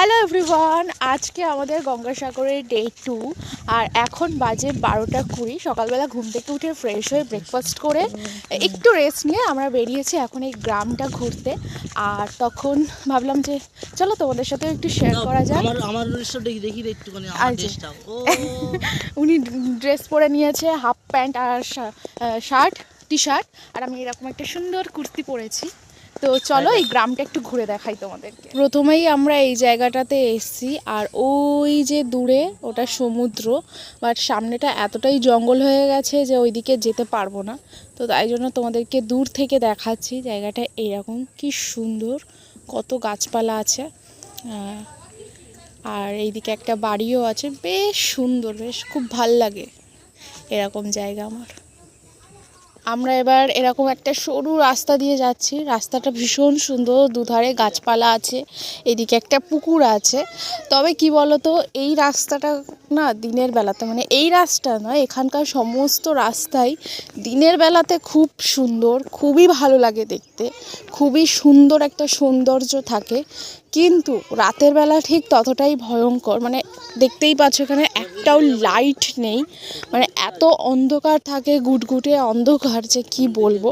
Hello everyone, আজকে আমাদের গঙ্গাসাগরের day 2 আর এখন বাজে 12:20। সকালবেলা ঘুম থেকে উঠে ফ্রেশ হয়ে ব্রেকফাস্ট করে একটু রেস্ট নিয়ে আমরা বেরিয়েছি এখন এই গ্রামটা ঘুরতে। আর তখন ভাবলাম যে চলো তোমাদের সাথেও একটু শেয়ার করা যায়। আমার দেখি একটুখানি আমার ড্রেসটা উনি ড্রেস পরে নিয়েছে, হাফ প্যান্ট আর শার্ট টি শার্ট, আর আমি এরকম একটা সুন্দর কুর্তি পরেছি। তো চলো এই গ্রামটা একটু ঘুরে দেখাই তোমাদেরকে। প্রথমেই আমরা এই জায়গাটাতে এসছি, আর ওই যে দূরে ওটা সমুদ্র, বাট সামনেটা এতটাই জঙ্গল হয়ে গেছে যে ওইদিকে যেতে পারবো না। তো তাই জন্য তোমাদেরকে দূর থেকে দেখাচ্ছি জায়গাটা এরকম কি সুন্দর, কত গাছপালা আছে। আর এইদিকে একটা বাড়িও আছে, বেশ সুন্দর, বেশ খুব ভাল লাগে এরকম জায়গা আমার। আমরা এবার এরকম একটা সরু রাস্তা দিয়ে যাচ্ছি। রাস্তাটা ভীষণ সুন্দর, দুধারে গাছপালা আছে, এদিকে একটা পুকুর আছে। তবে কি বলতো, এই রাস্তাটা না দিনের বেলাতে, মানে এই রাস্তা নয়, এখানকার সমস্ত রাস্তাই দিনের বেলাতে খুব সুন্দর, খুবই ভালো লাগে দেখতে, খুবই সুন্দর একটা সৌন্দর্য থাকে। কিন্তু রাতের বেলা ঠিক ততটাই ভয়ঙ্কর, মানে দেখতেই পাচ্ছ এখানে একটাও লাইট নেই, মানে এত অন্ধকার থাকে, গুটগুটে অন্ধকার যে কি বলবো।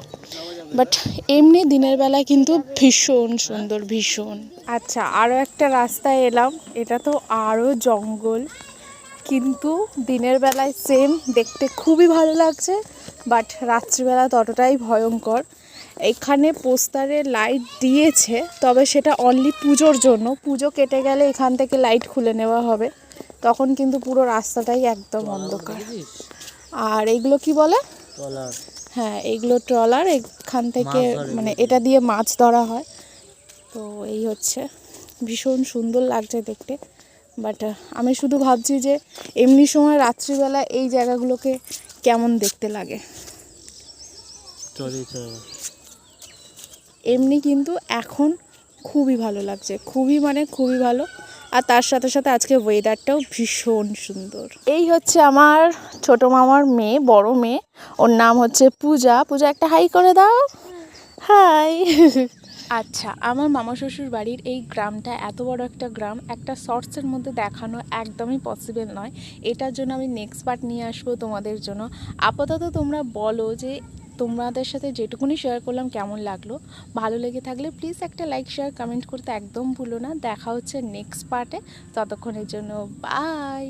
বাট এমনি দিনের বেলা কিন্তু ভীষণ সুন্দর, ভীষণ। আচ্ছা, আরও একটা রাস্তায় এলাম, এটা তো আরও জঙ্গল, কিন্তু দিনের বেলায় সেম দেখতে খুবই ভালো লাগছে, বাট রাত্রিবেলা ততটাই ভয়ঙ্কর। এখানে পোস্টারে লাইট দিয়েছে, তবে সেটা অনলি পুজোর জন্য। পুজো কেটে গেলে এখান থেকে লাইট খুলে নেওয়া হবে, তখন কিন্তু পুরো রাস্তাটাই একদম অন্ধকার। আর এইগুলো কি বলে? হ্যাঁ, এইগুলো ট্রলার, এখান থেকে মানে এটা দিয়ে মাছ ধরা হয়। তো এই হচ্ছে, ভীষণ সুন্দর লাগছে দেখতে। বাট আমি শুধু ভাবছি যে এমনি সময় রাত্রিবেলা এই জায়গাগুলোকে কেমন দেখতে লাগে। এমনি কিন্তু এখন খুবই ভালো লাগছে, খুবই মানে খুবই ভালো। আর তার সাথে সাথে আজকে ওয়েদারটাও ভীষণ সুন্দর। এই হচ্ছে আমার ছোট মামার মেয়ে, বড় মেয়ে, ওর নাম হচ্ছে পূজা। পূজা একটা হাই করে দাও। হাই। আচ্ছা, আমার মামা শ্বশুর বাড়ির এই গ্রামটা এত বড় একটা গ্রাম, একটা শর্টসের মধ্যে দেখানো একদমই পসিবল নয়। এটার জন্য আমি নেক্সট পার্ট নিয়ে আসবো তোমাদের জন্য। আপাতত তোমরা বলো যে তোমাদের সাথে যেটুকুনি শেয়ার করলাম কেমন লাগলো। ভালো লেগে থাকলে প্লিজ একটা লাইক, শেয়ার, কমেন্ট করতে একদম ভুলো না। দেখা হচ্ছে নেক্সট পার্টে, ততক্ষণের জন্য বাই।